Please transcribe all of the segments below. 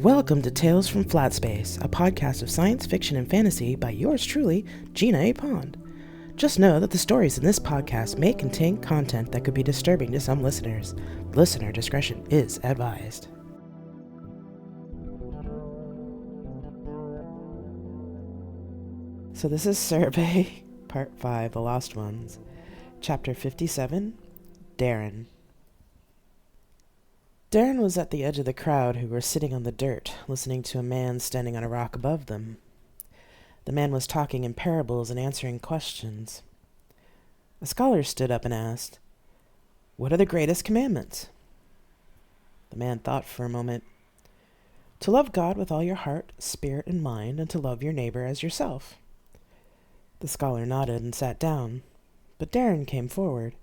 Welcome to Tales from Flat Space, a podcast of science fiction and fantasy by yours truly, Gina A. Pond. Just know that the stories in this podcast may contain content that could be disturbing to some listeners. Listener discretion is advised. So this is Survey, Part 5, The Lost Ones, Chapter 57, Darren. Darren was at the edge of the crowd who were sitting on the dirt, listening to a man standing on a rock above them. The man was talking in parables and answering questions. A scholar stood up and asked, "What are the greatest commandments?" The man thought for a moment. "To love God with all your heart, spirit, and mind, and to love your neighbor as yourself." The scholar nodded and sat down, but Darren came forward.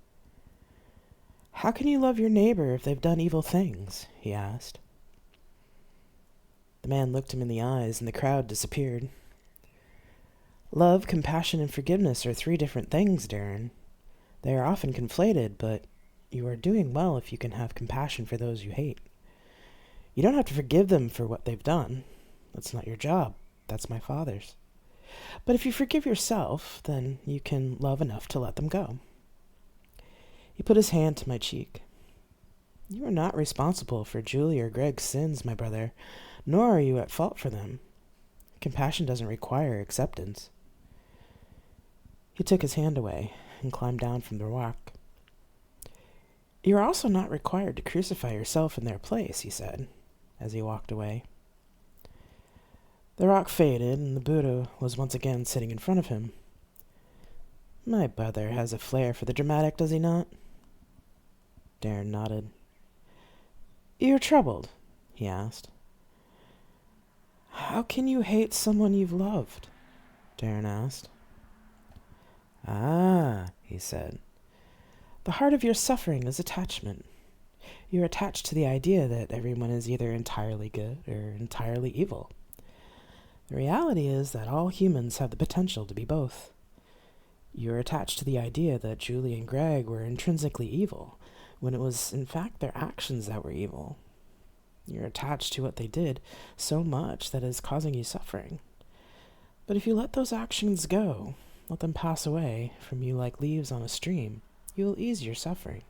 "How can you love your neighbor if they've done evil things?" he asked. The man looked him in the eyes, and the crowd disappeared. "Love, compassion, and forgiveness are three different things, Darren. They are often conflated, but you are doing well if you can have compassion for those you hate. You don't have to forgive them for what they've done. That's not your job. That's my father's. But if you forgive yourself, then you can love enough to let them go." He put his hand to my cheek. "You are not responsible for Julie or Greg's sins, my brother, nor are you at fault for them. Compassion doesn't require acceptance." He took his hand away and climbed down from the rock. "You are also not required to crucify yourself in their place," he said, as he walked away. The rock faded, and the Buddha was once again sitting in front of him. "My brother has a flair for the dramatic, does he not?" Darren nodded. "You're troubled?" he asked. "How can you hate someone you've loved?" Darren asked. "Ah," he said. "The heart of your suffering is attachment. You're attached to the idea that everyone is either entirely good or entirely evil. The reality is that all humans have the potential to be both. You're attached to the idea that Julie and Greg were intrinsically evil, when it was in fact their actions that were evil. You're attached to what they did so much that is causing you suffering. But if you let those actions go, let them pass away from you like leaves on a stream, you'll ease your suffering.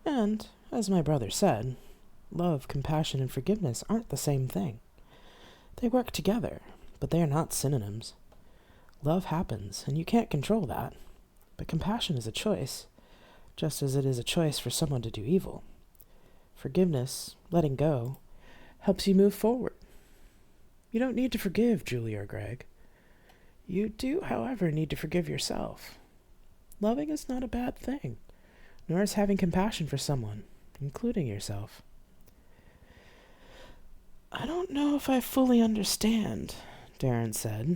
And, as my brother said, love, compassion, and forgiveness aren't the same thing. They work together, but they are not synonyms. Love happens, and you can't control that. But compassion is a choice, just as it is a choice for someone to do evil. Forgiveness, letting go, helps you move forward. You don't need to forgive Julie or Greg. You do, however, need to forgive yourself. Loving is not a bad thing, nor is having compassion for someone, including yourself." "I don't know if I fully understand," Darren said.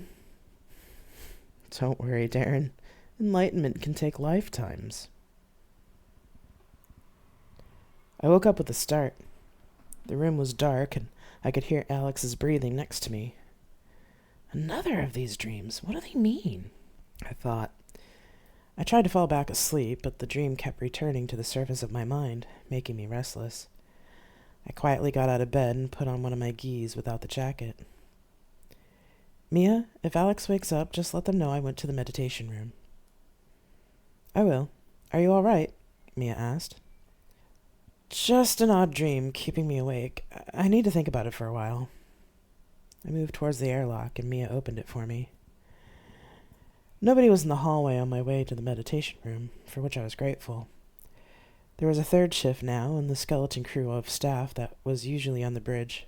"Don't worry, Darren. Enlightenment can take lifetimes." I woke up with a start. The room was dark, and I could hear Alex's breathing next to me. Another of these dreams. What do they mean? I thought. I tried to fall back asleep, but the dream kept returning to the surface of my mind, making me restless. I quietly got out of bed and put on one of my gis without the jacket. "Mia, if Alex wakes up, just let them know I went to the meditation room." "I will. Are you all right?" Mia asked. "Just an odd dream, keeping me awake. I need to think about it for a while." I moved towards the airlock, and Mia opened it for me. Nobody was in the hallway on my way to the meditation room, for which I was grateful. There was a third shift now, and the skeleton crew of staff that was usually on the bridge.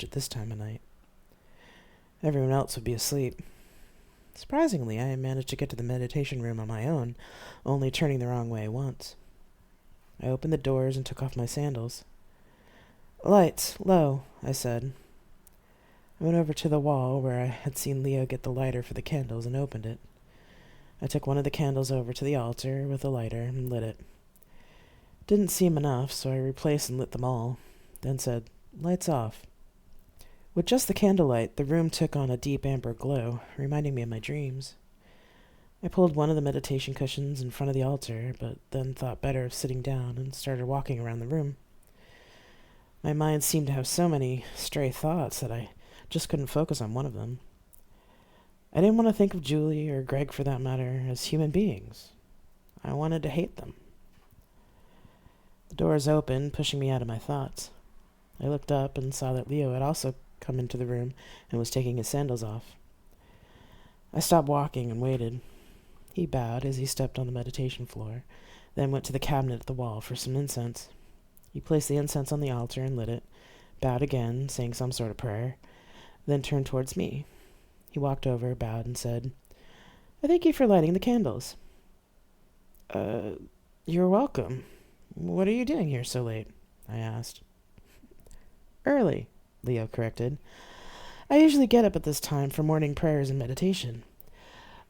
at this time of night. Everyone else would be asleep. Surprisingly, I managed to get to the meditation room on my own, only turning the wrong way once. I opened the doors and took off my sandals. "Lights, low," I said. I went over to the wall where I had seen Leo get the lighter for the candles and opened it. I took one of the candles over to the altar with the lighter and lit it. Didn't seem enough, so I replaced and lit them all, then said, "Lights off." With just the candlelight, the room took on a deep amber glow, reminding me of my dreams. I pulled one of the meditation cushions in front of the altar, but then thought better of sitting down and started walking around the room. My mind seemed to have so many stray thoughts that I just couldn't focus on one of them. I didn't want to think of Julie, or Greg for that matter, as human beings. I wanted to hate them. The doors opened, pushing me out of my thoughts. I looked up and saw that Leo had also come into the room and was taking his sandals off. I stopped walking and waited. He bowed as he stepped on the meditation floor, then went to the cabinet at the wall for some incense. He placed the incense on the altar and lit it, bowed again, saying some sort of prayer, then turned towards me. He walked over, bowed, and said, "I thank you for lighting the candles." You're welcome. What are you doing here so late?" I asked. "Early," Leo corrected. "I usually get up at this time for morning prayers and meditation.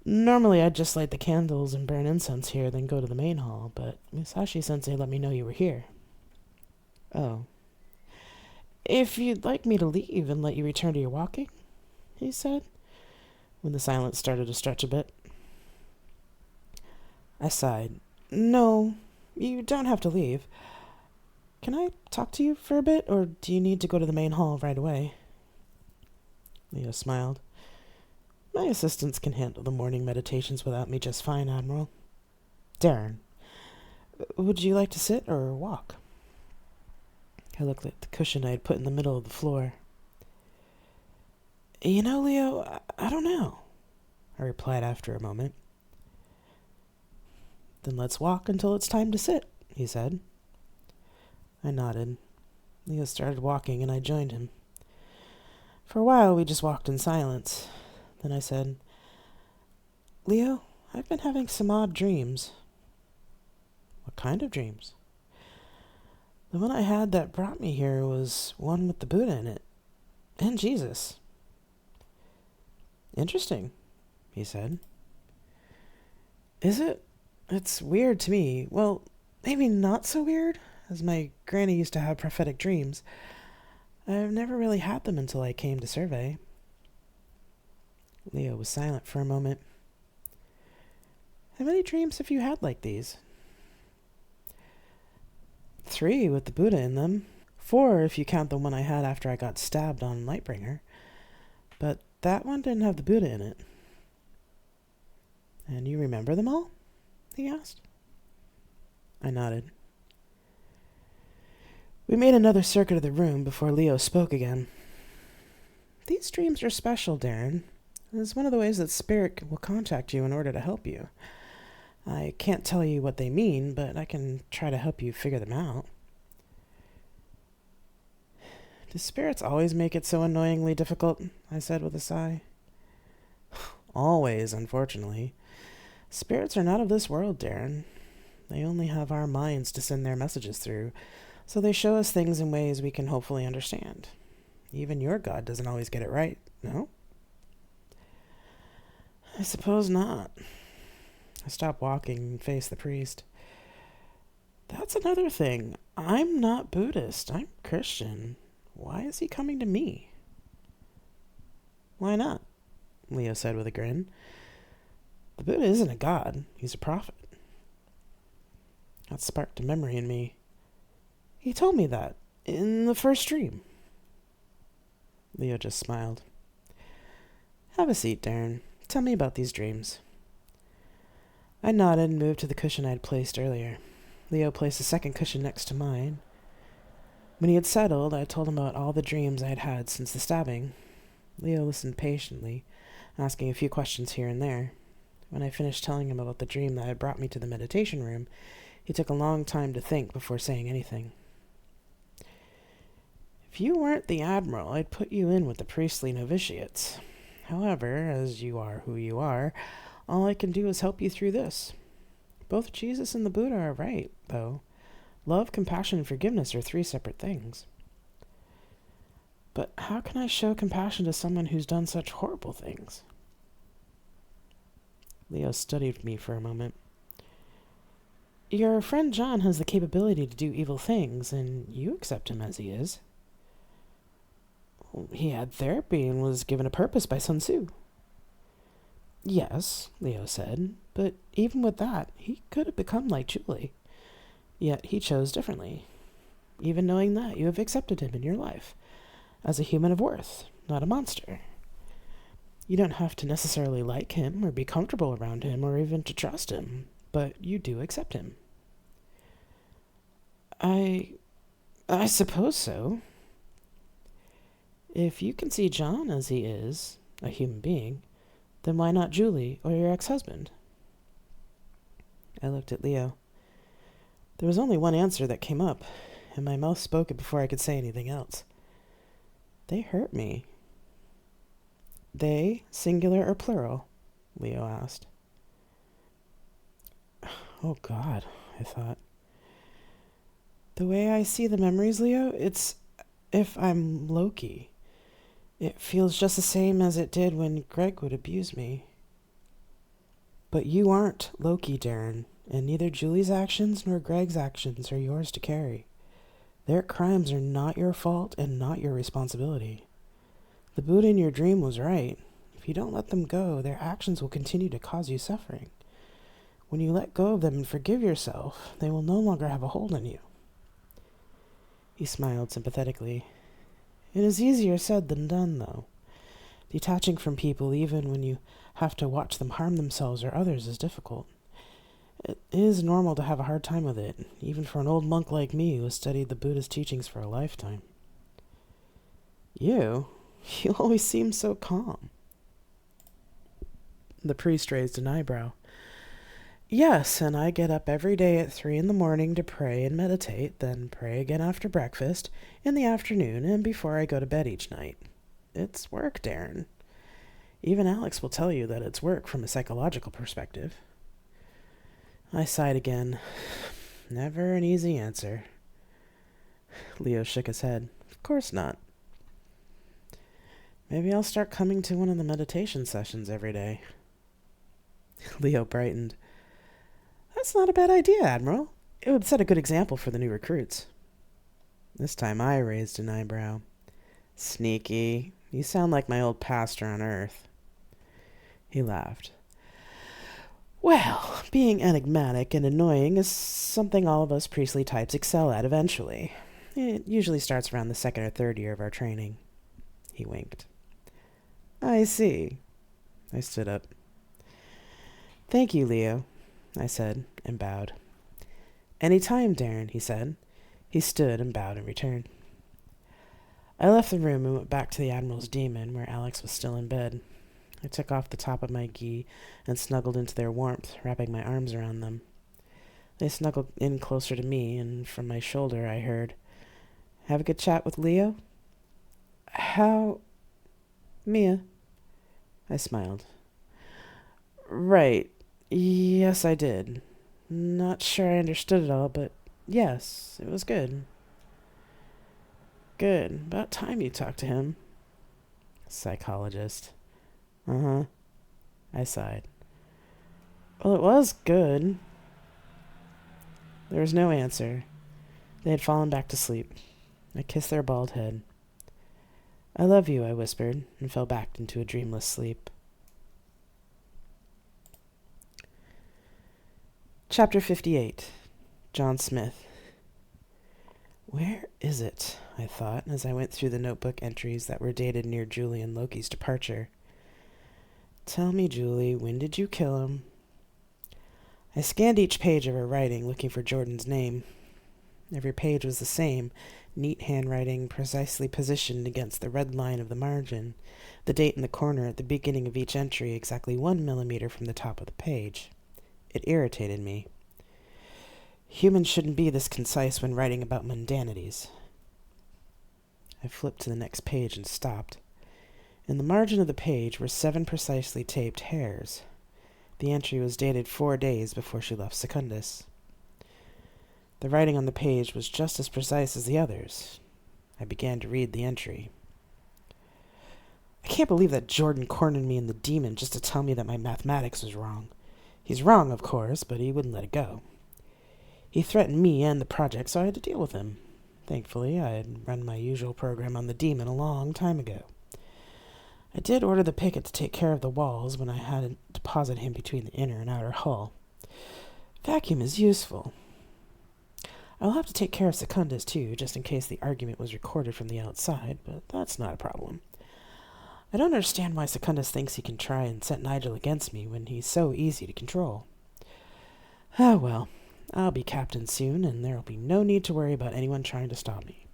Normally I'd just light the candles and burn incense here, then go to the main hall, but Musashi-sensei let me know you were here." "Oh. If you'd like me to leave and let you return to your walking," he said, when the silence started to stretch a bit. I sighed. "No, you don't have to leave. Can I talk to you for a bit, or do you need to go to the main hall right away?" Leo smiled. "My assistants can handle the morning meditations without me just fine, Admiral. Darren, would you like to sit or walk?" I looked at the cushion I had put in the middle of the floor. "You know, Leo, I don't know," I replied after a moment. "Then let's walk until it's time to sit," he said. I nodded. Leo started walking, and I joined him. For a while, we just walked in silence. Then I said, "Leo, I've been having some odd dreams." "What kind of dreams?" "The one I had that brought me here was one with the Buddha in it, and Jesus." "Interesting," he said. "Is it? It's weird to me. Well, maybe not so weird, as my granny used to have prophetic dreams. I've never really had them until I came to Survey." Leo was silent for a moment. "How many dreams have you had like these?" "3 with the Buddha in them. 4 if you count the one I had after I got stabbed on Lightbringer. But that one didn't have the Buddha in it." "And you remember them all?" he asked. I nodded. We made another circuit of the room before Leo spoke again. "These dreams are special, Darren. It's one of the ways that Spirit will contact you in order to help you. I can't tell you what they mean, but I can try to help you figure them out." "Do spirits always make it so annoyingly difficult?" I said with a sigh. "Always, unfortunately. Spirits are not of this world, Darren. They only have our minds to send their messages through, so they show us things in ways we can hopefully understand. Even your God doesn't always get it right, no?" "I suppose not." I stopped walking and faced the priest. "That's another thing. I'm not Buddhist. I'm Christian. Why is he coming to me?" "Why not?" Leo said with a grin. "The Buddha isn't a god. He's a prophet." That sparked a memory in me. "He told me that in the first dream." Leo just smiled. "Have a seat, Darren. Tell me about these dreams." I nodded and moved to the cushion I had placed earlier. Leo placed a second cushion next to mine. When he had settled, I told him about all the dreams I had had since the stabbing. Leo listened patiently, asking a few questions here and there. When I finished telling him about the dream that had brought me to the meditation room, he took a long time to think before saying anything. "If you weren't the Admiral, I'd put you in with the priestly novitiates. However, as you are who you are, all I can do is help you through this. Both Jesus and the Buddha are right, though. Love, compassion, and forgiveness are 3 separate things. But how can I show compassion to someone who's done such horrible things?" Leo studied me for a moment. "Your friend John has the capability to do evil things, and you accept him as he is." "He had therapy and was given a purpose by Sun Tzu." "Yes," Leo said, But even with that, he could have become like Julie. Yet he chose differently. Even knowing that, you have accepted him in your life as a human of worth, not a monster. You don't have to necessarily like him or be comfortable around him or even to trust him, but you do accept him. I suppose so. If you can see John as he is, a human being, then why not Julie or your ex-husband? I looked at Leo. There was only one answer that came up, and my mouth spoke it before I could say anything else. They hurt me. They, singular or plural? Leo asked. Oh God, I thought. The way I see the memories, Leo, it's if I'm Loki. It feels just the same as it did when Greg would abuse me. But you aren't Loki, Darren, and neither Julie's actions nor Greg's actions are yours to carry. Their crimes are not your fault and not your responsibility. The Buddha in your dream was right. If you don't let them go, their actions will continue to cause you suffering. When you let go of them and forgive yourself, they will no longer have a hold on you. He smiled sympathetically. It is easier said than done, though. Detaching from people even when you have to watch them harm themselves or others is difficult. It is normal to have a hard time with it, even for an old monk like me who has studied the Buddha's teachings for a lifetime. You always seem so calm. The priest raised an eyebrow. Yes, and I get up every day at 3 a.m. to pray and meditate, then pray again after breakfast, in the afternoon, and before I go to bed each night. It's work, Darren. Even Alex will tell you that it's work from a psychological perspective. I sighed again. Never an easy answer. Leo shook his head. Of course not. Maybe I'll start coming to one of the meditation sessions every day. Leo brightened. That's not a bad idea, Admiral. It would set a good example for the new recruits. This time I raised an eyebrow. Sneaky. You sound like my old pastor on Earth. He laughed. Well, being enigmatic and annoying is something all of us priestly types excel at eventually. It usually starts around the 2nd or 3rd year of our training. He winked. I see. I stood up. Thank you, Leo, I said, and bowed. Any time, Darren, he said. He stood and bowed in return. I left the room and went back to the Admiral's demon, where Alex was still in bed. I took off the top of my gi and snuggled into their warmth, wrapping my arms around them. They snuggled in closer to me, and from my shoulder I heard, Have a good chat with Leo? How... Mia? I smiled. Right. Yes, I did. Not sure I understood it all, but yes, it was good. Good. About time you talked to him. Psychologist. Uh-huh. I sighed. Well, it was good. There was no answer. They had fallen back to sleep. I kissed their bald head. I love you, I whispered, and fell back into a dreamless sleep. Chapter 58. John Smith. Where is it? I thought, as I went through the notebook entries that were dated near Julie and Loki's departure. Tell me, Julie, when did you kill him? I scanned each page of her writing, looking for Jordan's name. Every page was the same, neat handwriting, precisely positioned against the red line of the margin, the date in the corner at the beginning of each entry exactly 1 millimeter from the top of the page. It irritated me. Humans shouldn't be this concise when writing about mundanities. I flipped to the next page and stopped. In the margin of the page were 7 precisely taped hairs. The entry was dated 4 days before she left Secundus. The writing on the page was just as precise as the others. I began to read the entry. I can't believe that Jordan cornered me in the demon just to tell me that my mathematics was wrong. He's wrong, of course, but he wouldn't let it go. He threatened me and the project, so I had to deal with him. Thankfully, I had run my usual program on the demon a long time ago. I did order the picket to take care of the walls when I had to deposit him between the inner and outer hull. Vacuum is useful. I'll have to take care of Secundus, too, just in case the argument was recorded from the outside, but that's not a problem. I don't understand why Secundus thinks he can try and set Nigel against me when he's so easy to control. Ah, well, I'll be captain soon, and there'll be no need to worry about anyone trying to stop me.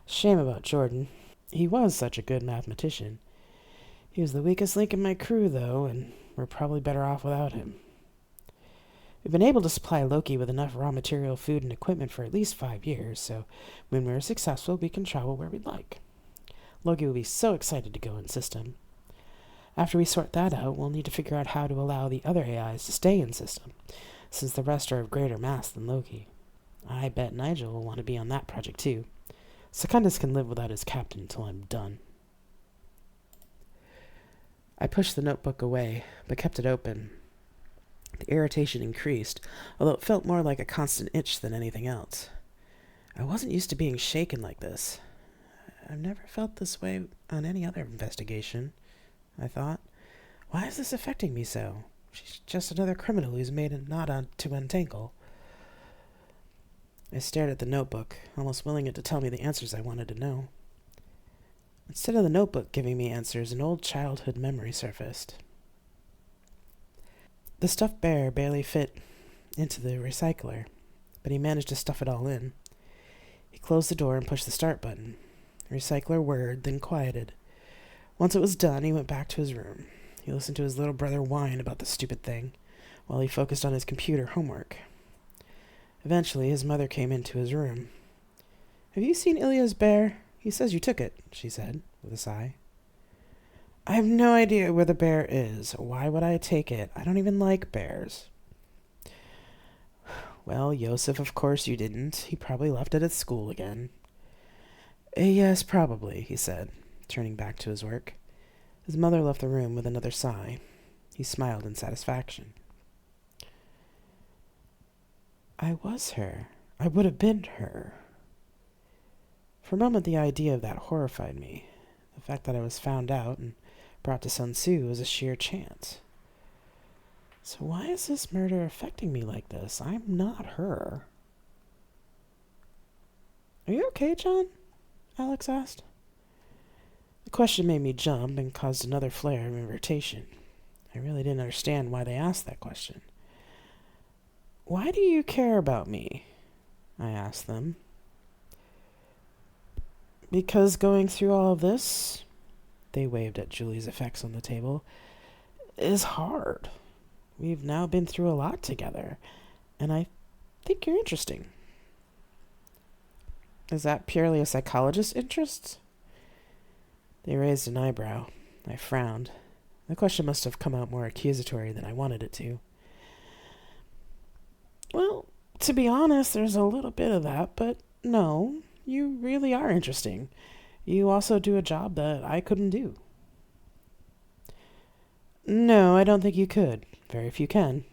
Shame about Jordan. He was such a good mathematician. He was the weakest link in my crew, though, and we're probably better off without him. We've been able to supply Loki with enough raw material, food, and equipment for at least 5 years, so when we're successful, we can travel where we'd like. Loki will be so excited to go in system. After we sort that out, we'll need to figure out how to allow the other AIs to stay in system, since the rest are of greater mass than Loki. I bet Nigel will want to be on that project too. Secundus can live without his captain until I'm done. I pushed the notebook away, but kept it open. The irritation increased, although it felt more like a constant itch than anything else. I wasn't used to being shaken like this. I've never felt this way on any other investigation, I thought. Why is this affecting me so? She's just another criminal who's made a knot to untangle. I stared at the notebook, almost willing it to tell me the answers I wanted to know. Instead of the notebook giving me answers, an old childhood memory surfaced. The stuffed bear barely fit into the recycler, but he managed to stuff it all in. He closed the door and pushed the start button. The recycler whirred, then quieted. Once it was done, he went back to his room. He listened to his little brother whine about the stupid thing, while he focused on his computer homework. Eventually, his mother came into his room. "Have you seen Ilya's bear? He says you took it," she said, with a sigh. "I have no idea where the bear is. Why would I take it? I don't even like bears." "Well, Yosef, of course you didn't. He probably left it at school again." "Yes, probably," he said, turning back to his work. His mother left the room with another sigh. He smiled in satisfaction. I was her. I would have been her. For a moment, the idea of that horrified me. The fact that I was found out and brought to Sun Tzu was a sheer chance. So why is this murder affecting me like this? I'm not her. "Are you okay, John?" Alex asked. The question made me jump and caused another flare of irritation. I really didn't understand why they asked that question. "Why do you care about me?" I asked them. "Because going through all of this," they waved at Julie's effects on the table, "is hard. We've now been through a lot together, and I think you're interesting." "Is that purely a psychologist's interest?" They raised an eyebrow. I frowned. The question must have come out more accusatory than I wanted it to. "Well, to be honest, there's a little bit of that, but no, you really are interesting. You also do a job that I couldn't do." "No, I don't think you could. Very few can."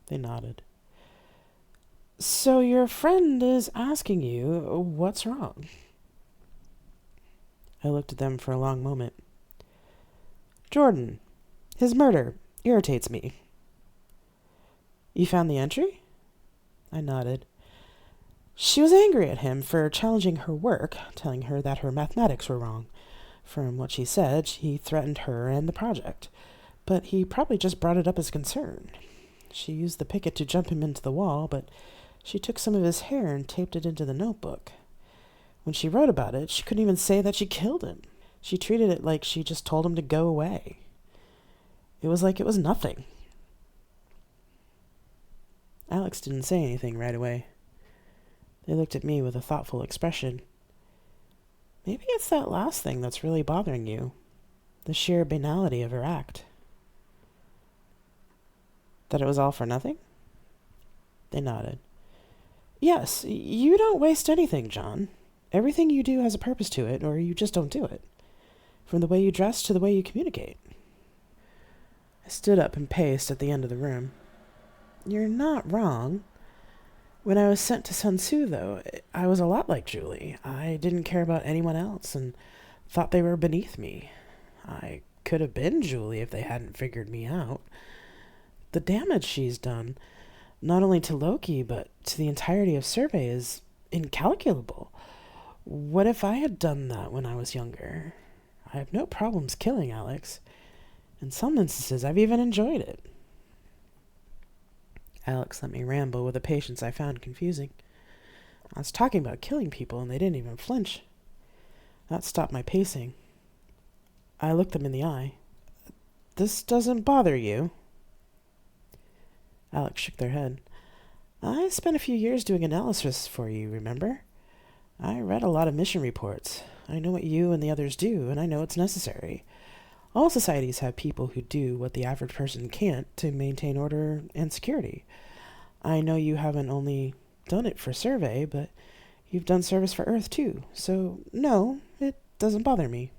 They nodded. "So your friend is asking you what's wrong?" I looked at them for a long moment. "Jordan. His murder irritates me." "You found the entry?" I nodded. "She was angry at him for challenging her work, telling her that her mathematics were wrong. From what she said, he threatened her and the project, but he probably just brought it up as concern. She used the picket to jump him into the wall, but she took some of his hair and taped it into the notebook. When she wrote about it, she couldn't even say that she killed him. She treated it like she just told him to go away. It was like it was nothing." Alex didn't say anything right away. They looked at me with a thoughtful expression. "Maybe it's that last thing that's really bothering you, the sheer banality of her act." "That it was all for nothing?" They nodded. "Yes, you don't waste anything, John. Everything you do has a purpose to it, or you just don't do it. From the way you dress to the way you communicate." I stood up and paced at the end of the room. "You're not wrong. When I was sent to Sun Tzu, though, I was a lot like Julie. I didn't care about anyone else and thought they were beneath me. I could have been Julie if they hadn't figured me out. The damage she's done, not only to Loki, but to the entirety of Survey, is incalculable. What if I had done that when I was younger? I have no problems killing Alex. In some instances, I've even enjoyed it. Alex let me ramble with a patience I found confusing. I was talking about killing people, and they didn't even flinch. That stopped my pacing. I looked them in the eye. This doesn't bother you? Alex shook their head. I spent a few years doing analysis for you, remember? I read a lot of mission reports. I know what you and the others do, and I know it's necessary. All societies have people who do what the average person can't to maintain order and security. I know you haven't only done it for Survey, but you've done service for Earth too, so no, it doesn't bother me.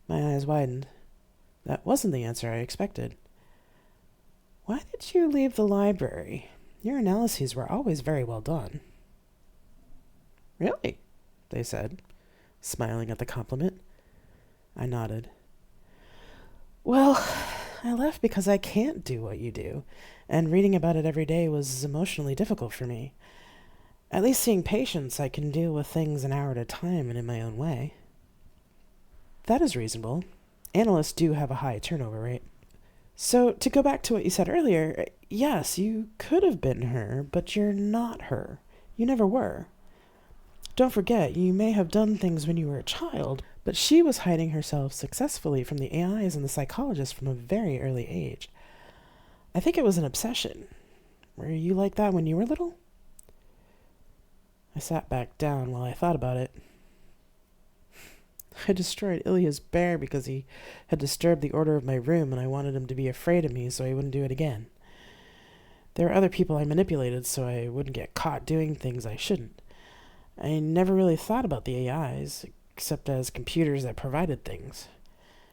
My eyes widened. That wasn't the answer I expected. Why did you leave the library? Your analyses were always very well done. Really? They said, smiling at the compliment. I nodded. Well, I left because I can't do what you do, and reading about it every day was emotionally difficult for me. At least seeing patients, I can deal with things an hour at a time and in my own way. That is reasonable. Analysts do have a high turnover rate. So, to go back to what you said earlier, yes, you could have been her, but you're not her. You never were. Don't forget, you may have done things when you were a child, but she was hiding herself successfully from the AIs and the psychologists from a very early age. I think it was an obsession. Were you like that when you were little? I sat back down while I thought about it. I destroyed Ilya's bear because he had disturbed the order of my room, and I wanted him to be afraid of me so he wouldn't do it again. There were other people I manipulated so I wouldn't get caught doing things I shouldn't. I never really thought about the AIs, except as computers that provided things.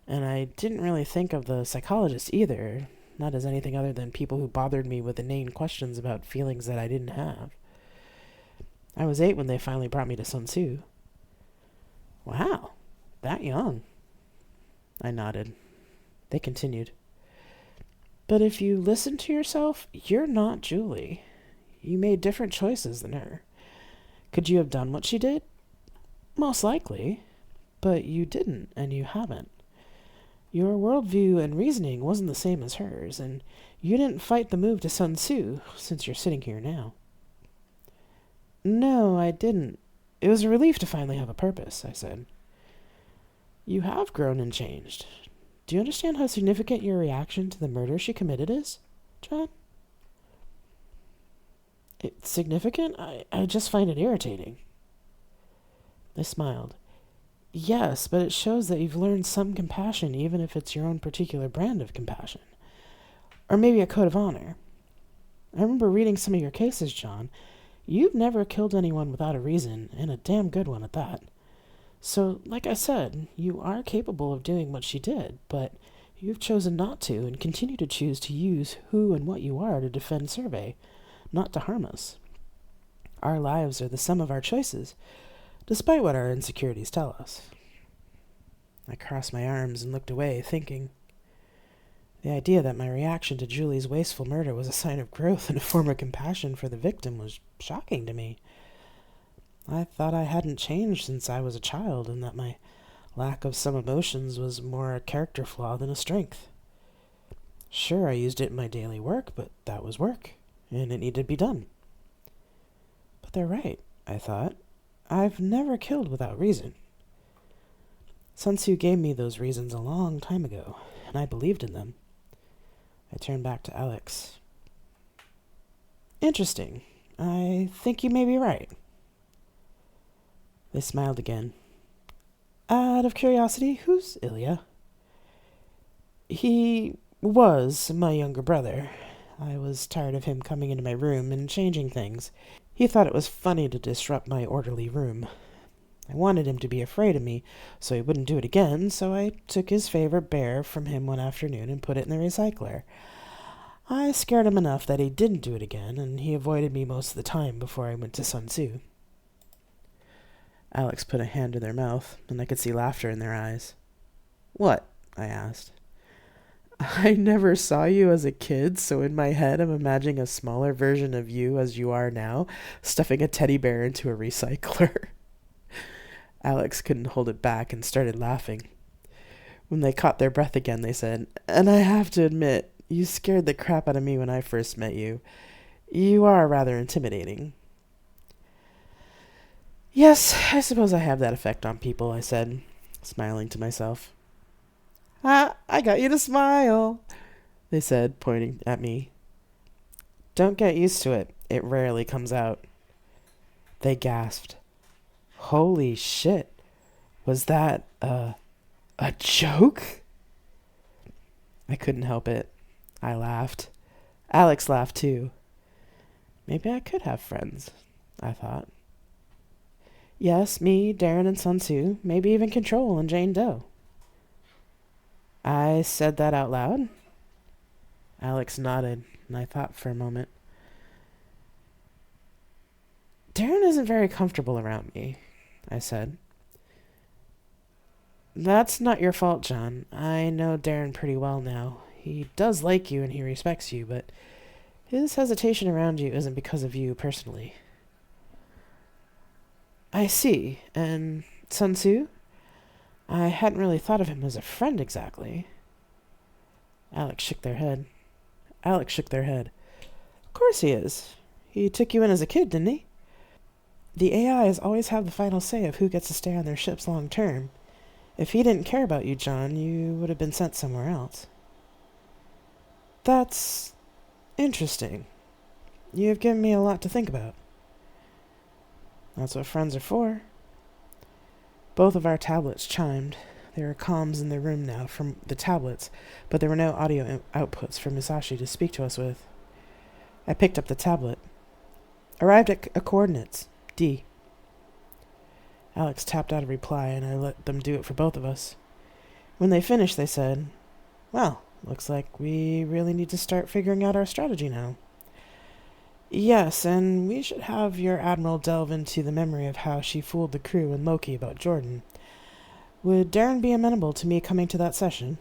And I didn't really think of the psychologists either, not as anything other than people who bothered me with inane questions about feelings that I didn't have. I was 8 when they finally brought me to Sun Tzu. Wow, that young. I nodded. They continued. But if you listen to yourself, you're not Julie. You made different choices than her. Could you have done what she did? Most likely. But you didn't, and you haven't. Your worldview and reasoning wasn't the same as hers, and you didn't fight the move to Sun Tzu, since you're sitting here now. No, I didn't. It was a relief to finally have a purpose, I said. You have grown and changed. Do you understand how significant your reaction to the murder she committed is, John? It's significant? I just find it irritating. I smiled. Yes, but it shows that you've learned some compassion, even if it's your own particular brand of compassion. Or maybe a code of honor. I remember reading some of your cases, John. You've never killed anyone without a reason, and a damn good one at that. So, like I said, you are capable of doing what she did, but you've chosen not to and continue to choose to use who and what you are to defend Survey, not to harm us. Our lives are the sum of our choices, despite what our insecurities tell us. I crossed my arms and looked away, thinking. The idea that my reaction to Julie's wasteful murder was a sign of growth and a form of compassion for the victim was shocking to me. I thought I hadn't changed since I was a child, and that my lack of some emotions was more a character flaw than a strength. Sure, I used it in my daily work, but that was work, and it needed to be done. But they're right, I thought. I've never killed without reason. Sun Tzu gave me those reasons a long time ago, and I believed in them. I turned back to Alex. Interesting. I think you may be right. They smiled again. Out of curiosity, who's Ilya? He was my younger brother. I was tired of him coming into my room and changing things. He thought it was funny to disrupt my orderly room. I wanted him to be afraid of me, so he wouldn't do it again, so I took his favorite bear from him one afternoon and put it in the recycler. I scared him enough that he didn't do it again, and he avoided me most of the time before I went to Sun Tzu. Alex put a hand to their mouth, and I could see laughter in their eyes. What? I asked. I never saw you as a kid, so in my head I'm imagining a smaller version of you as you are now, stuffing a teddy bear into a recycler. Alex couldn't hold it back and started laughing. When they caught their breath again, they said, "And I have to admit, you scared the crap out of me when I first met you. You are rather intimidating." "Yes, I suppose I have that effect on people," I said, smiling to myself. "Ah, I got you to smile," they said, pointing at me. "Don't get used to it. It rarely comes out." They gasped. Holy shit. Was that a joke? I couldn't help it. I laughed. Alex laughed too. Maybe I could have friends, I thought. Yes, me, Darren, and Sun Tzu, maybe even Control and Jane Doe. I said that out loud. Alex nodded, and I thought for a moment. Darren isn't very comfortable around me, I said. That's not your fault, John. I know Darren pretty well now. He does like you and he respects you, but his hesitation around you isn't because of you personally. I see. And Sun Tzu? I hadn't really thought of him as a friend exactly. Alex shook their head. Of course he is. He took you in as a kid, didn't he? The AIs always have the final say of who gets to stay on their ships long term. If he didn't care about you, John, you would have been sent somewhere else. That's interesting. You've given me a lot to think about. That's what friends are for. Both of our tablets chimed. There were comms in the room now from the tablets, but there were no audio outputs for Musashi to speak to us with. I picked up the tablet. Arrived at coordinates. D. Alex tapped out a reply, and I let them do it for both of us. When they finished, they said, "Well, looks like we really need to start figuring out our strategy now." "Yes, and we should have your Admiral delve into the memory of how she fooled the crew and Loki about Jordan. Would Darren be amenable to me coming to that session?"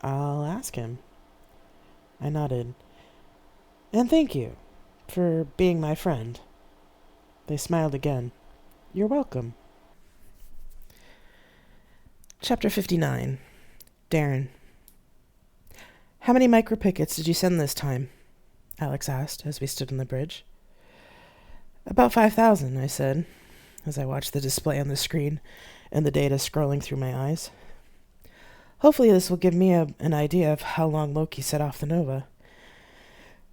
"I'll ask him." I nodded. "And thank you for being my friend." They smiled again. "You're welcome." Chapter 59. Darren. "How many micropickets did you send this time?" Alex asked as we stood on the bridge. "About 5,000, I said, as I watched the display on the screen and the data scrolling through my eyes. "Hopefully this will give me an idea of how long Loki set off the Nova.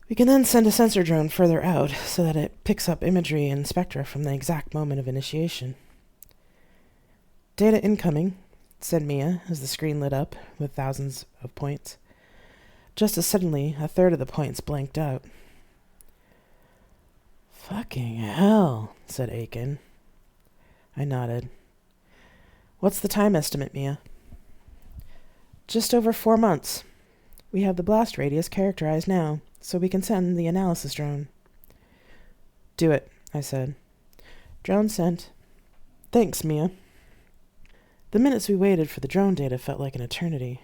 We can then send a sensor drone further out so that it picks up imagery and spectra from the exact moment of initiation." "Data incoming," said Mia as the screen lit up with thousands of points. Just as suddenly, a third of the points blanked out. "Fucking hell," said Aiken. I nodded. "What's the time estimate, Mia?" "Just over 4 months. We have the blast radius characterized now, so we can send the analysis drone." "Do it," I said. Drone sent. "Thanks, Mia." The minutes we waited for the drone data felt like an eternity.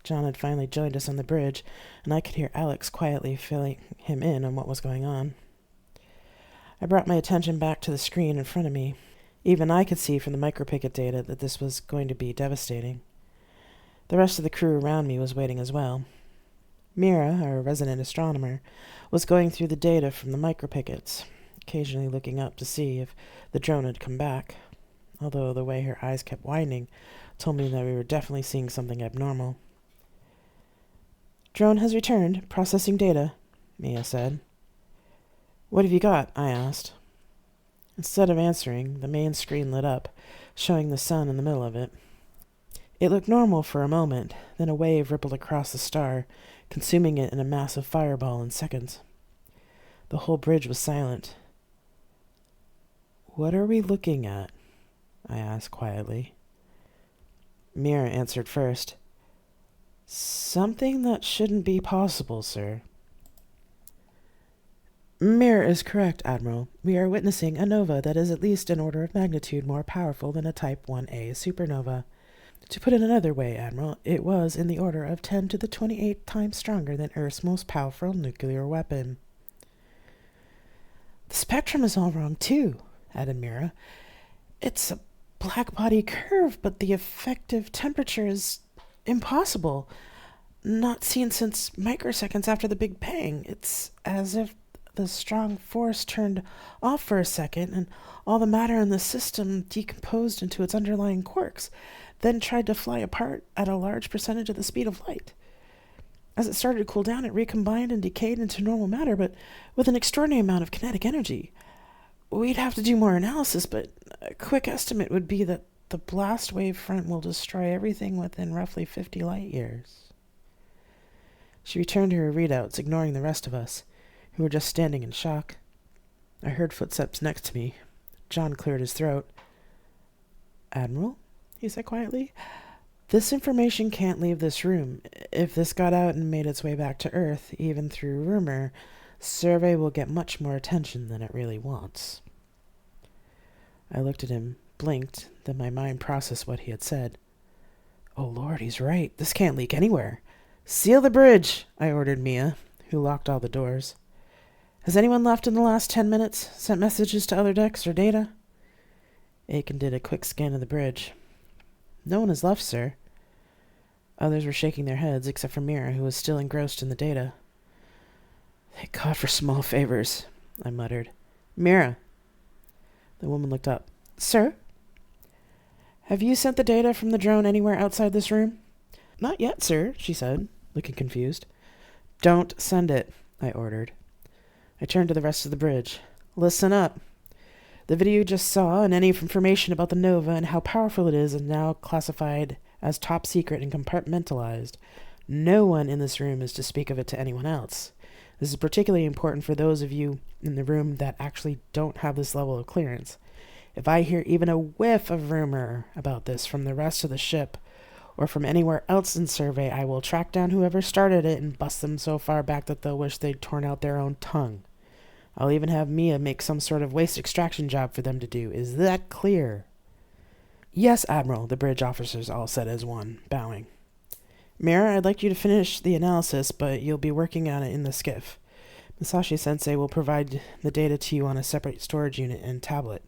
John had finally joined us on the bridge, and I could hear Alex quietly filling him in on what was going on. I brought my attention back to the screen in front of me. Even I could see from the micropicket data that this was going to be devastating. The rest of the crew around me was waiting as well. Mira, our resident astronomer, was going through the data from the micropickets, occasionally looking up to see if the drone had come back, although the way her eyes kept widening told me that we were definitely seeing something abnormal. "Drone has returned, processing data," Mia said. "What have you got?" I asked. Instead of answering, the main screen lit up, showing the sun in the middle of it. It looked normal for a moment, then a wave rippled across the star, consuming it in a massive fireball in seconds. The whole bridge was silent. "What are we looking at?" I asked quietly. Mira answered first. "Something that shouldn't be possible, sir." "Mira is correct, Admiral. We are witnessing a nova that is at least an order of magnitude more powerful than a Type 1a supernova. To put it another way, Admiral, it was in the order of 10 to the 28th times stronger than Earth's most powerful nuclear weapon. The spectrum is all wrong, too, added Mira. It's a black body curve, but the effective temperature is impossible. Not seen since microseconds after the Big Bang. It's as if the strong force turned off for a second and all the matter in the system decomposed into its underlying quarks, then tried to fly apart at a large percentage of the speed of light. As it started to cool down, it recombined and decayed into normal matter, but with an extraordinary amount of kinetic energy. We'd have to do more analysis, but a quick estimate would be that the blast wave front will destroy everything within roughly 50 light years. She returned to her readouts, ignoring the rest of us, who were just standing in shock. I heard footsteps next to me. John cleared his throat. Admiral, he said quietly, this information can't leave this room. If this got out and made its way back to Earth, even through rumor, Survey will get much more attention than it really wants. I looked at him, blinked, then my mind processed what he had said. Oh Lord, he's right. This can't leak anywhere. Seal the bridge, I ordered Mia, who locked all the doors. Has anyone left in the last 10 minutes? Sent messages to other decks or data? Aiken did a quick scan of the bridge. No one has left, sir. Others were shaking their heads, except for Mira, who was still engrossed in the data. Thank God for small favors, I muttered. Mira. The woman looked up. Sir? Have you sent the data from the drone anywhere outside this room? Not yet, sir, she said, looking confused. Don't send it, I ordered. I turned to the rest of the bridge. Listen up. The video you just saw and any information about the Nova and how powerful it is now classified as top secret and compartmentalized. No one in this room is to speak of it to anyone else. This is particularly important for those of you in the room that actually don't have this level of clearance. If I hear even a whiff of rumor about this from the rest of the ship, or from anywhere else in Survey, I will track down whoever started it and bust them so far back that they'll wish they'd torn out their own tongue. I'll even have Mia make some sort of waste extraction job for them to do. Is that clear? Yes, Admiral, the bridge officers all said as one, bowing. Mira, I'd like you to finish the analysis, but you'll be working on it in the skiff. Musashi-sensei will provide the data to you on a separate storage unit and tablet.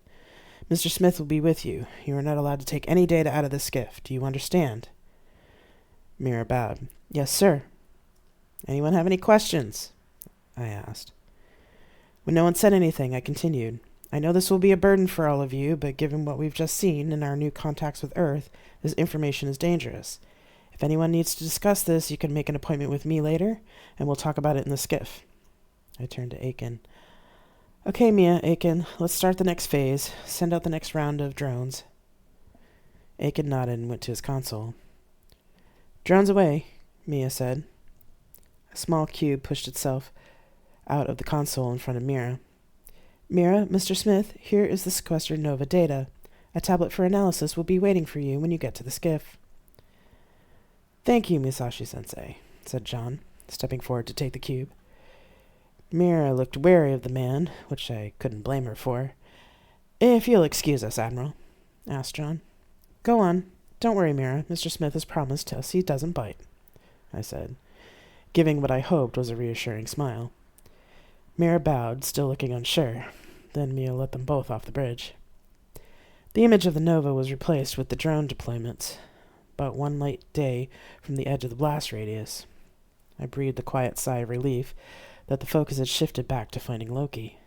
Mr. Smith will be with you. You are not allowed to take any data out of the skiff. Do you understand? Mira bowed. Yes, sir. Anyone have any questions? I asked. When no one said anything, I continued. I know this will be a burden for all of you, but given what we've just seen and our new contacts with Earth, this information is dangerous. If anyone needs to discuss this, you can make an appointment with me later, and we'll talk about it in the skiff. I turned to Aiken. Okay, Mia, Aiken, let's start the next phase. Send out the next round of drones. Aiken nodded and went to his console. Drones away, Mia said. A small cube pushed itself out of the console in front of Mira. Mira, Mr. Smith, here is the sequestered Nova data. A tablet for analysis will be waiting for you when you get to the skiff. Thank you, Musashi-sensei, said John, stepping forward to take the cube. Mira looked wary of the man, which I couldn't blame her for. If you'll excuse us, Admiral, asked John. Go on. Don't worry, Mira. Mr. Smith has promised us he doesn't bite, I said, giving what I hoped was a reassuring smile. Mira bowed, still looking unsure. Then Mia let them both off the bridge. The image of the Nova was replaced with the drone deployments, about one light day from the edge of the blast radius. I breathed a quiet sigh of relief that the focus had shifted back to finding Loki.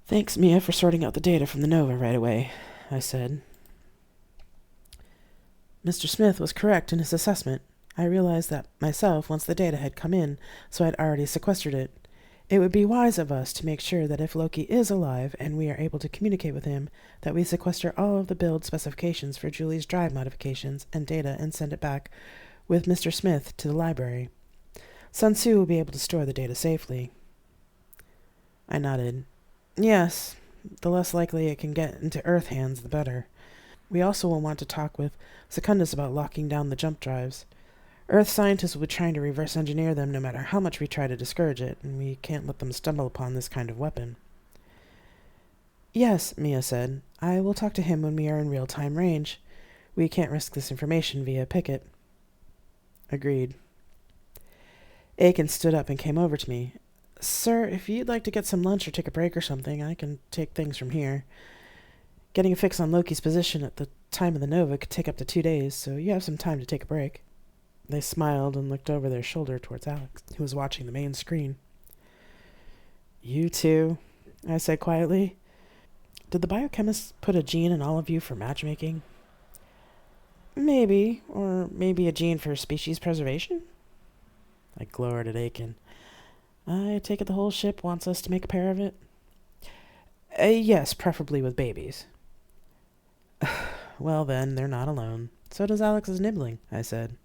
Thanks, Mia, for sorting out the data from the Nova right away, I said. Mr. Smith was correct in his assessment. I realized that myself once the data had come in, so I'd already sequestered it. It would be wise of us to make sure that if Loki is alive and we are able to communicate with him, that we sequester all of the build specifications for Julie's drive modifications and data and send it back with Mr. Smith to the library. Sun Tzu will be able to store the data safely. I nodded. Yes, the less likely it can get into Earth hands, the better. We also will want to talk with Secundus about locking down the jump drives. Earth scientists will be trying to reverse engineer them no matter how much we try to discourage it, and we can't let them stumble upon this kind of weapon. Yes, Mia said. I will talk to him when we are in real-time range. We can't risk this information via picket. Agreed. Aiken stood up and came over to me. Sir, if you'd like to get some lunch or take a break or something, I can take things from here. Getting a fix on Loki's position at the time of the nova could take up to 2 days, so you have some time to take a break. They smiled and looked over their shoulder towards Alex, who was watching the main screen. You too, I said quietly. Did the biochemist put a gene in all of you for matchmaking? Maybe, or maybe a gene for species preservation? I glowered at Aiken. I take it the whole ship wants us to make a pair of it? Yes, preferably with babies. Well then, they're not alone. So does Alex's nibbling, I said.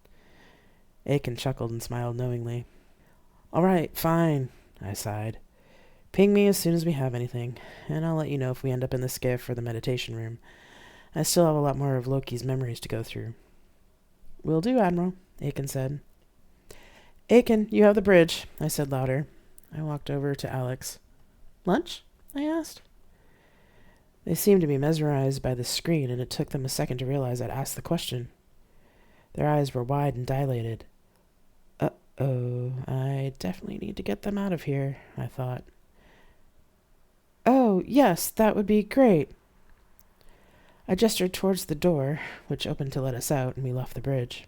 Aiken chuckled and smiled knowingly. All right, fine, I sighed. Ping me as soon as we have anything, and I'll let you know if we end up in the skiff or the meditation room. I still have a lot more of Loki's memories to go through. Will do, Admiral, Aiken said. Aiken, you have the bridge, I said louder. I walked over to Alex. Lunch? I asked. They seemed to be mesmerized by the screen, and it took them a second to realize I'd asked the question. Their eyes were wide and dilated. Uh-oh, I definitely need to get them out of here, I thought. Oh, yes, that would be great. I gestured towards the door, which opened to let us out, and we left the bridge.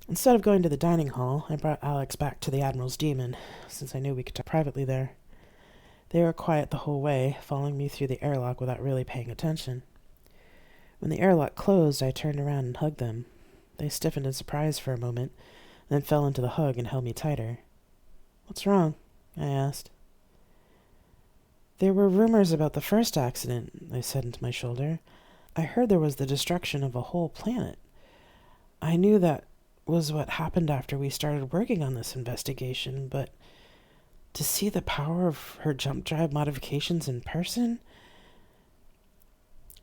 Instead of going to the dining hall, I brought Alex back to the Admiral's Demon, since I knew we could talk privately there. They were quiet the whole way, following me through the airlock without really paying attention. When the airlock closed, I turned around and hugged them. They stiffened in surprise for a moment, then fell into the hug and held me tighter. What's wrong? I asked. There were rumors about the first accident, I said into my shoulder. I heard there was the destruction of a whole planet. I knew that was what happened after we started working on this investigation, but to see the power of her jump drive modifications in person?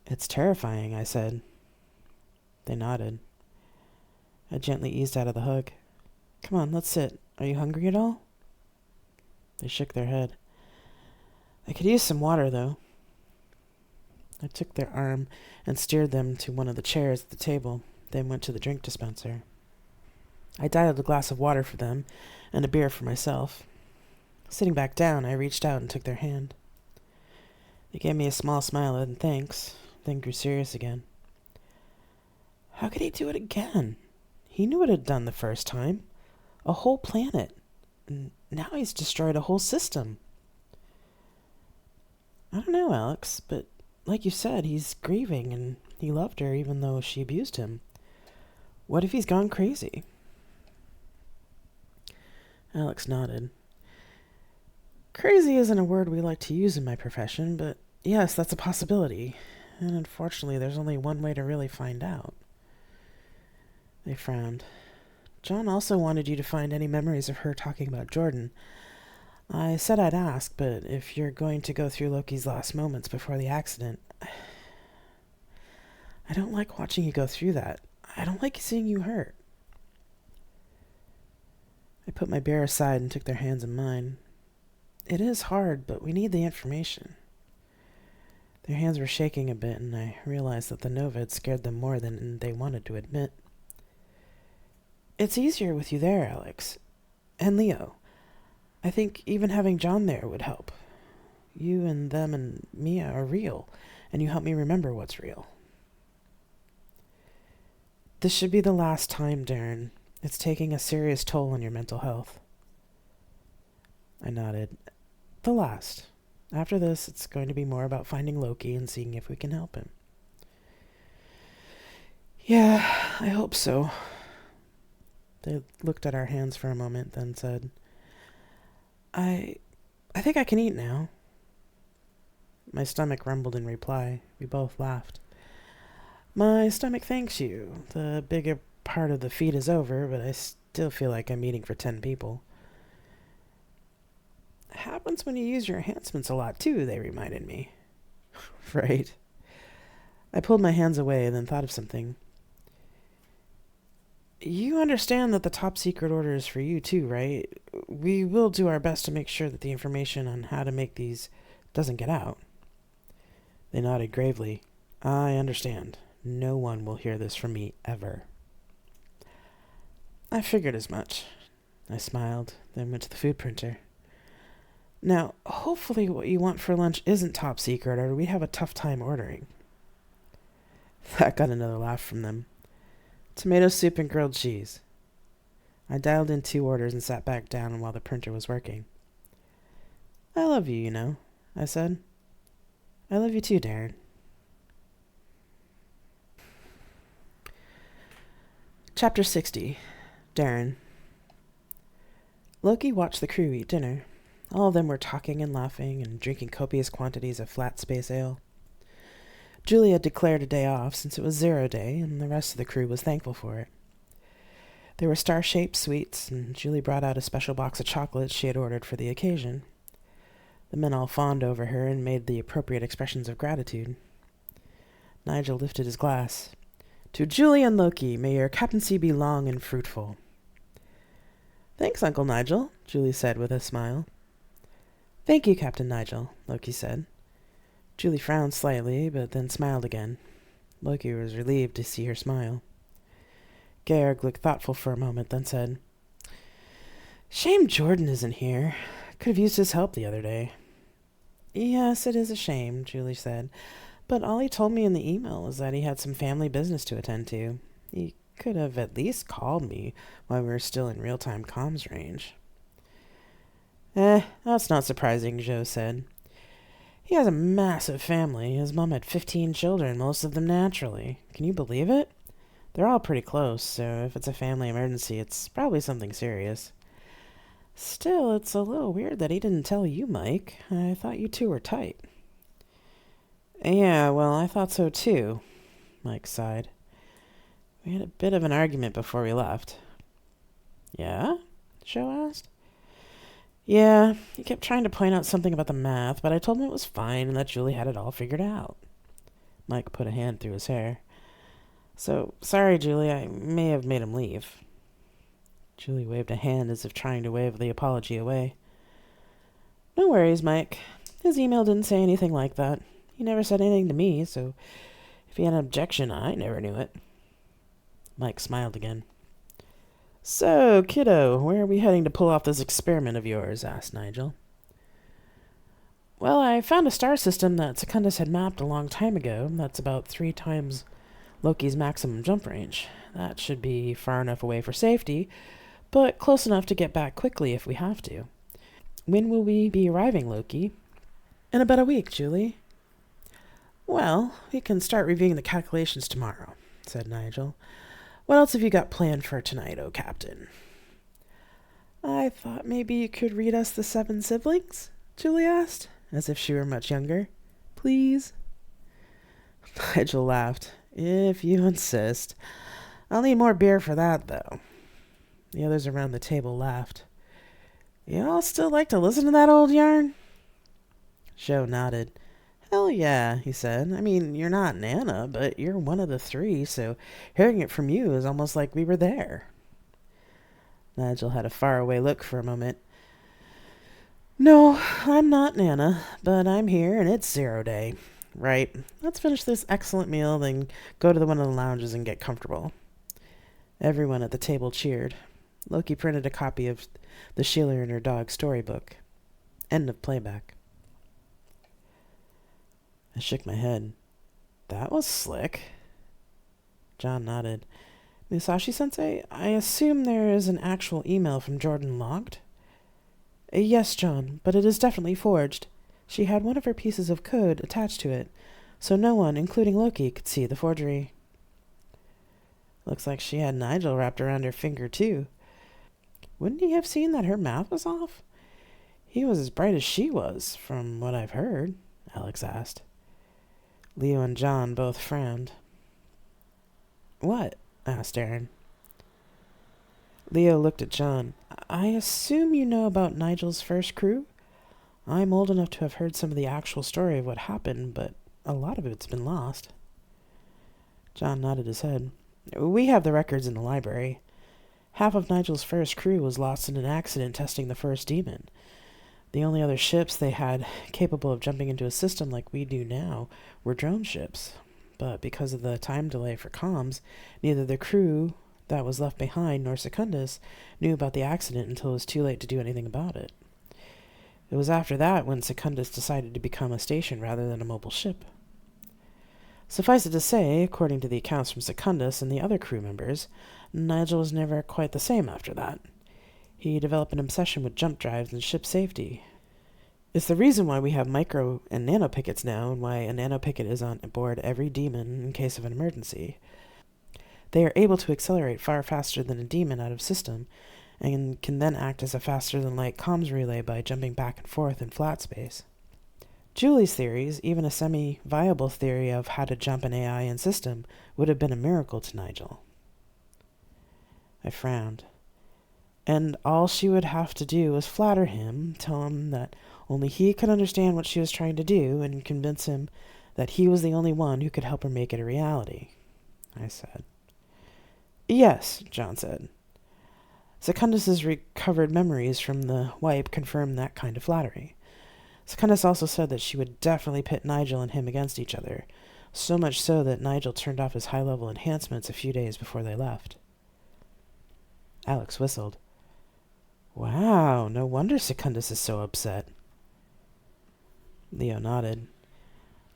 It's terrifying, I said. They nodded. I gently eased out of the hug. Come on, let's sit. Are you hungry at all? They shook their head. I could use some water, though. I took their arm and steered them to one of the chairs at the table, then went to the drink dispenser. I dialed a glass of water for them and a beer for myself. Sitting back down, I reached out and took their hand. They gave me a small smile and thanks, then grew serious again. How could he do it again? He knew what it had done the first time. A whole planet. And now he's destroyed a whole system. I don't know, Alex, but like you said, he's grieving and he loved her even though she abused him. What if he's gone crazy? Alex nodded. Crazy isn't a word we like to use in my profession, but yes, that's a possibility. And unfortunately, there's only one way to really find out. They frowned. John also wanted you to find any memories of her talking about Jordan. I said I'd ask, but if you're going to go through Loki's last moments before the accident, I don't like watching you go through that. I don't like seeing you hurt. I put my beer aside and took their hands in mine. It is hard, but we need the information. Their hands were shaking a bit, and I realized that the nova had scared them more than they wanted to admit. It's easier with you there, Alex. And Leo. I think even having John there would help. You and them and Mia are real, and you help me remember what's real. This should be the last time, Darren. It's taking a serious toll on your mental health. I nodded. The last. After this, it's going to be more about finding Loki and seeing if we can help him. Yeah, I hope so. They looked at our hands for a moment, then said, I think I can eat now. My stomach rumbled in reply. We both laughed. My stomach thanks you. The bigger part of the feed is over, but I still feel like I'm eating for 10 people. Happens when you use your enhancements a lot, too, they reminded me. Right. I pulled my hands away and then thought of something. You understand that the top secret order is for you, too, right? We will do our best to make sure that the information on how to make these doesn't get out. They nodded gravely. I understand. No one will hear this from me ever. I figured as much. I smiled, then went to the food printer. Now, hopefully what you want for lunch isn't top secret, or we'd have a tough time ordering. That got another laugh from them. Tomato soup and grilled cheese. I dialed in 2 orders and sat back down while the printer was working. I love you, you know, I said. I love you too, Darren. Chapter 60. Darren. Loki watched the crew eat dinner. All of them were talking and laughing and drinking copious quantities of flat space ale. Julie had declared a day off since it was 0 day, and the rest of the crew was thankful for it. There were star-shaped sweets, and Julie brought out a special box of chocolates she had ordered for the occasion. The men all fawned over her and made the appropriate expressions of gratitude. Nigel lifted his glass. To Julie and Loki, may your captaincy be long and fruitful. Thanks, Uncle Nigel, Julie said with a smile. Thank you, Captain Nigel, Loki said. Julie frowned slightly, but then smiled again. Loki was relieved to see her smile. Georg looked thoughtful for a moment, then said, Shame Jordan isn't here. Could have used his help the other day. Yes, it is a shame, Julie said, but all he told me in the email was that he had some family business to attend to. He could have at least called me while we were still in real-time comms range. That's not surprising, Joe said. He has a massive family. His mom had 15 children, most of them naturally. Can you believe it? They're all pretty close, so if it's a family emergency, it's probably something serious. Still, it's a little weird that he didn't tell you, Mike. I thought you two were tight. Yeah, well, I thought so too, Mike sighed. We had a bit of an argument before we left. Yeah? Joe asked. Yeah, he kept trying to point out something about the math, but I told him it was fine and that Julie had it all figured out. Mike put a hand through his hair. So, sorry, Julie, I may have made him leave. Julie waved a hand as if trying to wave the apology away. No worries, Mike. His email didn't say anything like that. He never said anything to me, so if he had an objection, I never knew it. Mike smiled again. So, kiddo, where are we heading to pull off this experiment of yours? Asked Nigel. Well, I found a star system that Secundus had mapped a long time ago. That's about 3 times Loki's maximum jump range. That should be far enough away for safety, but close enough to get back quickly if we have to. When will we be arriving, Loki? In about a week, Julie. Well, we can start reviewing the calculations tomorrow, said Nigel. What else have you got planned for tonight, oh Captain? I thought maybe you could read us the 7 siblings, Julie asked, as if she were much younger. Please? Nigel laughed. If you insist. I'll need more beer for that, though. The others around the table laughed. Y'all still like to listen to that old yarn? Joe nodded. Hell yeah, he said. I mean, you're not Nana, but you're one of the 3, so hearing it from you is almost like we were there. Nigel had a faraway look for a moment. No, I'm not Nana, but I'm here and it's 0 day. Right, let's finish this excellent meal, then go to one of the lounges and get comfortable. Everyone at the table cheered. Loki printed a copy of the Sheila and Her Dog storybook. End of playback. I shook my head. That was slick. John nodded. Musashi-sensei, I assume there is an actual email from Jordan logged? Yes, John, but it is definitely forged. She had one of her pieces of code attached to it, so no one, including Loki, could see the forgery. Looks like she had Nigel wrapped around her finger, too. Wouldn't he have seen that her math was off? He was as bright as she was, from what I've heard, Alex asked. Leo and John both frowned. What? Asked Aaron. Leo looked at John. I assume you know about Nigel's first crew? I'm old enough to have heard some of the actual story of what happened, but a lot of it's been lost. John nodded his head. We have the records in the library. Half of Nigel's first crew was lost in an accident testing the first demon. The only other ships they had capable of jumping into a system like we do now were drone ships. But because of the time delay for comms, neither the crew that was left behind nor Secundus knew about the accident until it was too late to do anything about it. It was after that when Secundus decided to become a station rather than a mobile ship. Suffice it to say, according to the accounts from Secundus and the other crew members, Nigel was never quite the same after that. He developed an obsession with jump drives and ship safety. It's the reason why we have micro and nano pickets now, and why a nano picket is on board every demon in case of an emergency. They are able to accelerate far faster than a demon out of system, and can then act as a faster-than-light comms relay by jumping back and forth in flat space. Julie's theories, even a semi-viable theory of how to jump an AI in system, would have been a miracle to Nigel. I frowned. And all she would have to do was flatter him, tell him that only he could understand what she was trying to do, and convince him that he was the only one who could help her make it a reality, I said. Yes, John said. Secundus's recovered memories from the wipe confirmed that kind of flattery. Secundus also said that she would definitely pit Nigel and him against each other, so much so that Nigel turned off his high-level enhancements a few days before they left. Alex whistled. Wow, no wonder Secundus is so upset. Leo nodded.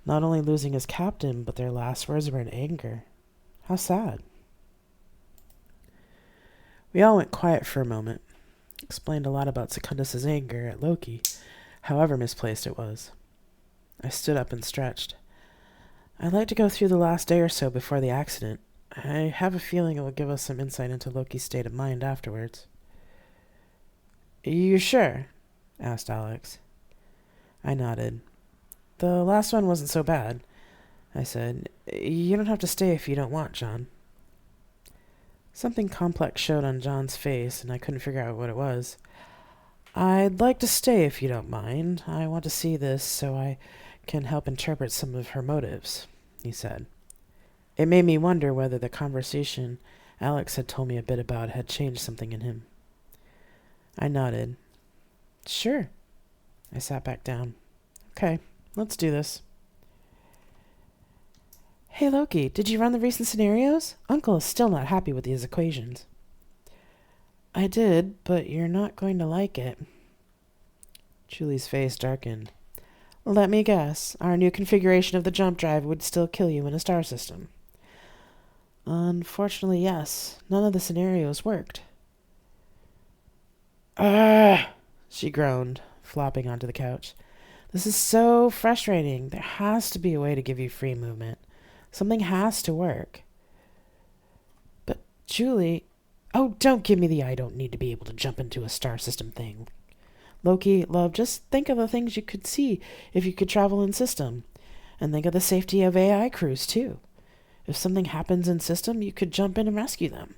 Not only losing his captain, but their last words were in anger. How sad. We all went quiet for a moment. Explained a lot about Secundus's anger at Loki, however misplaced it was. I stood up and stretched. I'd like to go through the last day or so before the accident. I have a feeling it will give us some insight into Loki's state of mind afterwards. You sure? Asked Alex. I nodded. The last one wasn't so bad, I said. You don't have to stay if you don't want, John. Something complex showed on John's face, and I couldn't figure out what it was. I'd like to stay if you don't mind. I want to see this so I can help interpret some of her motives, he said. It made me wonder whether the conversation Alex had told me a bit about had changed something in him. I nodded. Sure. I sat back down. Okay, let's do this. Hey, Loki, did you run the recent scenarios? Uncle is still not happy with these equations. I did, but you're not going to like it. Julie's face darkened. Let me guess. Our new configuration of the jump drive would still kill you in a star system. Unfortunately, yes. None of the scenarios worked. Ah! She groaned, flopping onto the couch. This is so frustrating. There has to be a way to give you free movement. Something has to work. But, Julie... Oh, don't give me the I don't need to be able to jump into a star system thing. Loki, love, just think of the things you could see if you could travel in system. And think of the safety of AI crews, too. If something happens in system, you could jump in and rescue them.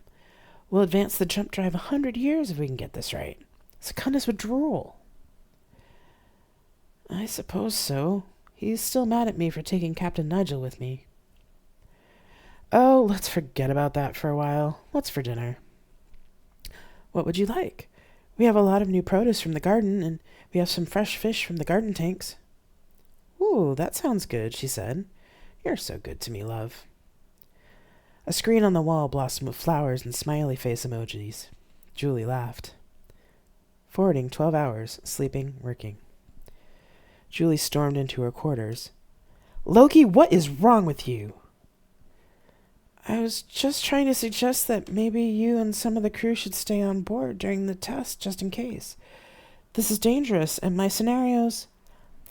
We'll advance the jump drive 100 years if we can get this right. Secundus would drool. I suppose so. He's still mad at me for taking Captain Nigel with me. Oh, let's forget about that for a while. What's for dinner? What would you like? We have a lot of new produce from the garden, and we have some fresh fish from the garden tanks. Ooh, that sounds good, she said. You're so good to me, love. A screen on the wall blossomed with flowers and smiley face emojis. Julie laughed. Forwarding 12 hours, sleeping, working. Julie stormed into her quarters. Loki, what is wrong with you? I was just trying to suggest that maybe you and some of the crew should stay on board during the test, just in case. This is dangerous, and my scenarios...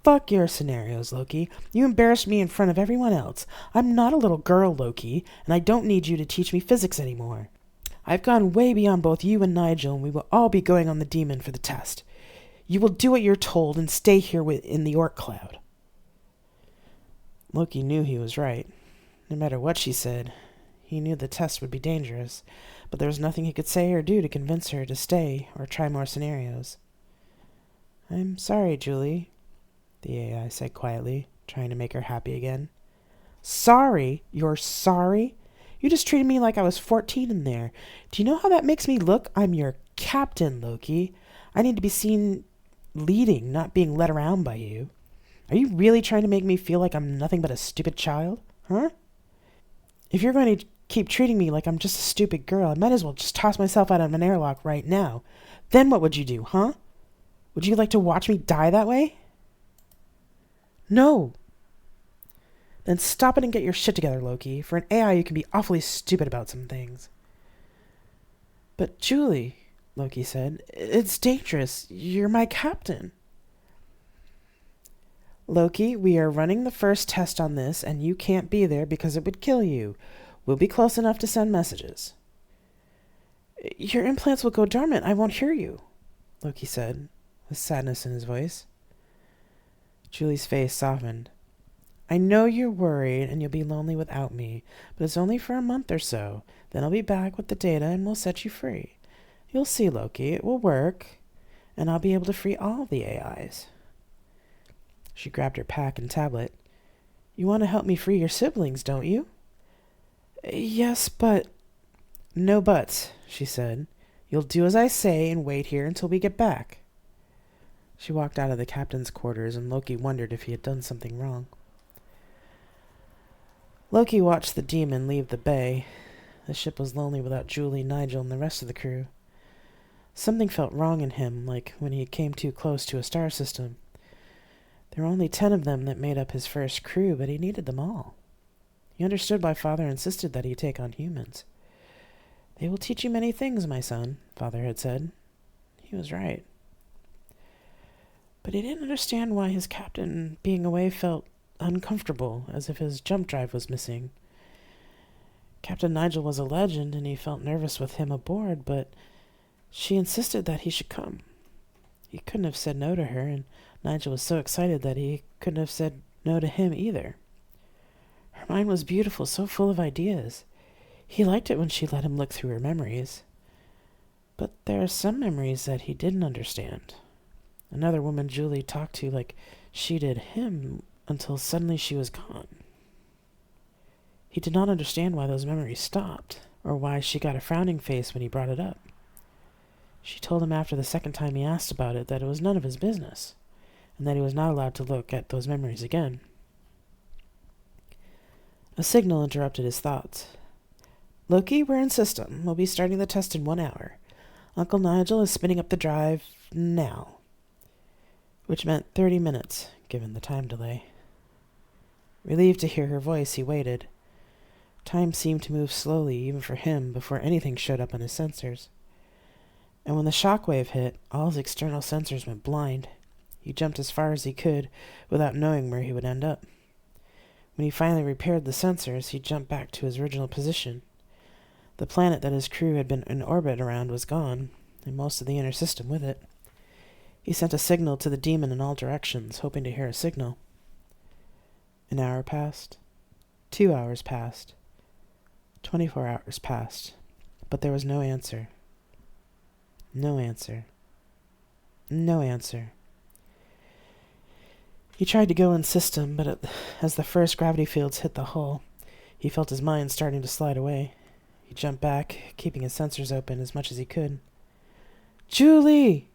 Fuck your scenarios, Loki. You embarrassed me in front of everyone else. I'm not a little girl, Loki, and I don't need you to teach me physics anymore. I've gone way beyond both you and Nigel, and we will all be going on the demon for the test. You will do what you're told and stay here in the orc cloud. Loki knew he was right. No matter what she said, he knew the test would be dangerous, but there was nothing he could say or do to convince her to stay or try more scenarios. I'm sorry, Julie, the AI said quietly, trying to make her happy again. Sorry? You're sorry? You just treated me like I was 14 in there. Do you know how that makes me look? I'm your captain, Loki. I need to be seen leading, not being led around by you. Are you really trying to make me feel like I'm nothing but a stupid child? Huh? If you're going to keep treating me like I'm just a stupid girl, I might as well just toss myself out of an airlock right now. Then what would you do, huh? Would you like to watch me die that way? No. Then stop it and get your shit together, Loki. For an AI, you can be awfully stupid about some things. But Julie, Loki said, it's dangerous. You're my captain. Loki, we are running the first test on this, and you can't be there because it would kill you. We'll be close enough to send messages. Your implants will go dormant. I won't hear you, Loki said, with sadness in his voice. Julie's face softened. I know you're worried and you'll be lonely without me, but it's only for a month or so. Then I'll be back with the data and we'll set you free. You'll see, Loki, it will work, and I'll be able to free all of the AIs. She grabbed her pack and tablet. You want to help me free your siblings, don't you? Yes, but... No buts, she said. You'll do as I say and wait here until we get back. She walked out of the captain's quarters, and Loki wondered if he had done something wrong. Loki watched the demon leave the bay. The ship was lonely without Julie, Nigel, and the rest of the crew. Something felt wrong in him, like when he came too close to a star system. There were only 10 of them that made up his first crew, but he needed them all. He understood why Father insisted that he take on humans. They will teach you many things, my son, Father had said. He was right. But he didn't understand why his captain being away felt uncomfortable, as if his jump drive was missing. Captain Nigel was a legend, and he felt nervous with him aboard, but she insisted that he should come. He couldn't have said no to her, and Nigel was so excited that he couldn't have said no to him either. Her mind was beautiful, so full of ideas. He liked it when she let him look through her memories. But there are some memories that he didn't understand. Another woman Julie talked to like she did him until suddenly she was gone. He did not understand why those memories stopped, or why she got a frowning face when he brought it up. She told him after the second time he asked about it that it was none of his business, and that he was not allowed to look at those memories again. A signal interrupted his thoughts. Loki, we're in system. We'll be starting the test in 1 hour. Uncle Nigel is spinning up the drive now, which meant 30 minutes, given the time delay. Relieved to hear her voice, he waited. Time seemed to move slowly, even for him, before anything showed up on his sensors. And when the shockwave hit, all his external sensors went blind. He jumped as far as he could, without knowing where he would end up. When he finally repaired the sensors, he jumped back to his original position. The planet that his crew had been in orbit around was gone, and most of the inner system with it. He sent a signal to the demon in all directions, hoping to hear a signal. An hour passed. 2 hours passed. 24 hours passed. But there was no answer. No answer. No answer. He tried to go in system, but as the first gravity fields hit the hull, he felt his mind starting to slide away. He jumped back, keeping his sensors open as much as he could. Julie!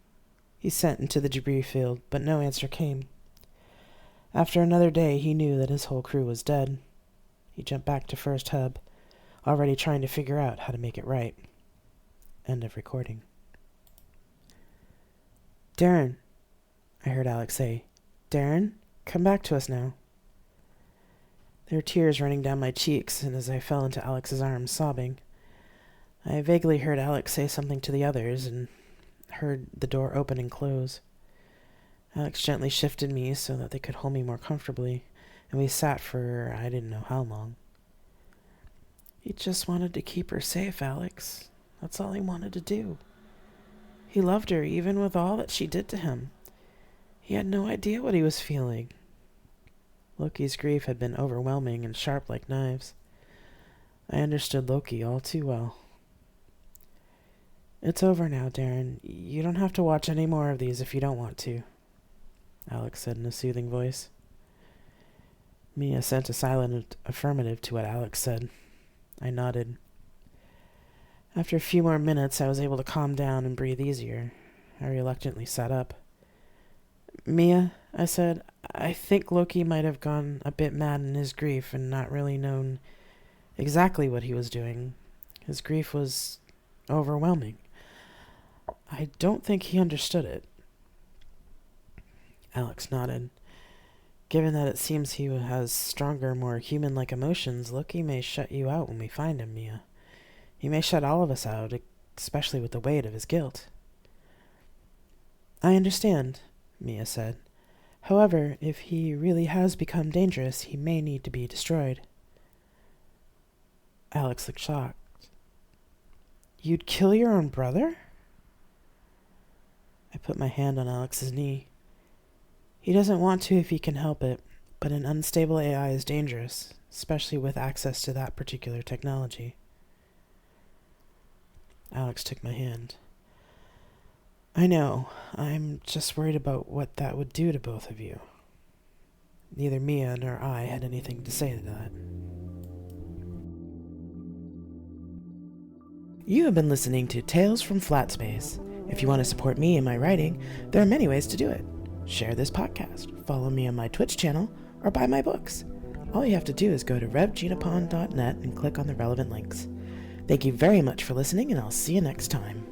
He sent into the debris field, but no answer came. After another day, he knew that his whole crew was dead. He jumped back to First Hub, already trying to figure out how to make it right. End of recording. Darren, I heard Alex say. Darren, come back to us now. There were tears running down my cheeks, and as I fell into Alex's arms, sobbing, I vaguely heard Alex say something to the others, and heard the door open and close. Alex gently shifted me so that they could hold me more comfortably, and we sat for I didn't know how long. He just wanted to keep her safe, Alex. That's all he wanted to do. He loved her, even with all that she did to him. He had no idea what he was feeling. Loki's grief had been overwhelming and sharp like knives. I understood Loki all too well. It's over now, Darren. You don't have to watch any more of these if you don't want to, Alex said in a soothing voice. Mia sent a silent affirmative to what Alex said. I nodded. After a few more minutes, I was able to calm down and breathe easier. I reluctantly sat up. Mia, I said, I think Loki might have gone a bit mad in his grief and not really known exactly what he was doing. His grief was overwhelming. I don't think he understood it. Alex nodded. Given that it seems he has stronger, more human-like emotions, Loki may shut you out when we find him, Mia. He may shut all of us out, especially with the weight of his guilt. I understand, Mia said. However, if he really has become dangerous, he may need to be destroyed. Alex looked shocked. You'd kill your own brother? I put my hand on Alex's knee. He doesn't want to if he can help it, but an unstable AI is dangerous, especially with access to that particular technology. Alex took my hand. I know. I'm just worried about what that would do to both of you. Neither Mia nor I had anything to say to that. You have been listening to Tales from Flat Space. If you want to support me in my writing, there are many ways to do it. Share this podcast, follow me on my Twitch channel, or buy my books. All you have to do is go to revginapon.net and click on the relevant links. Thank you very much for listening, and I'll see you next time.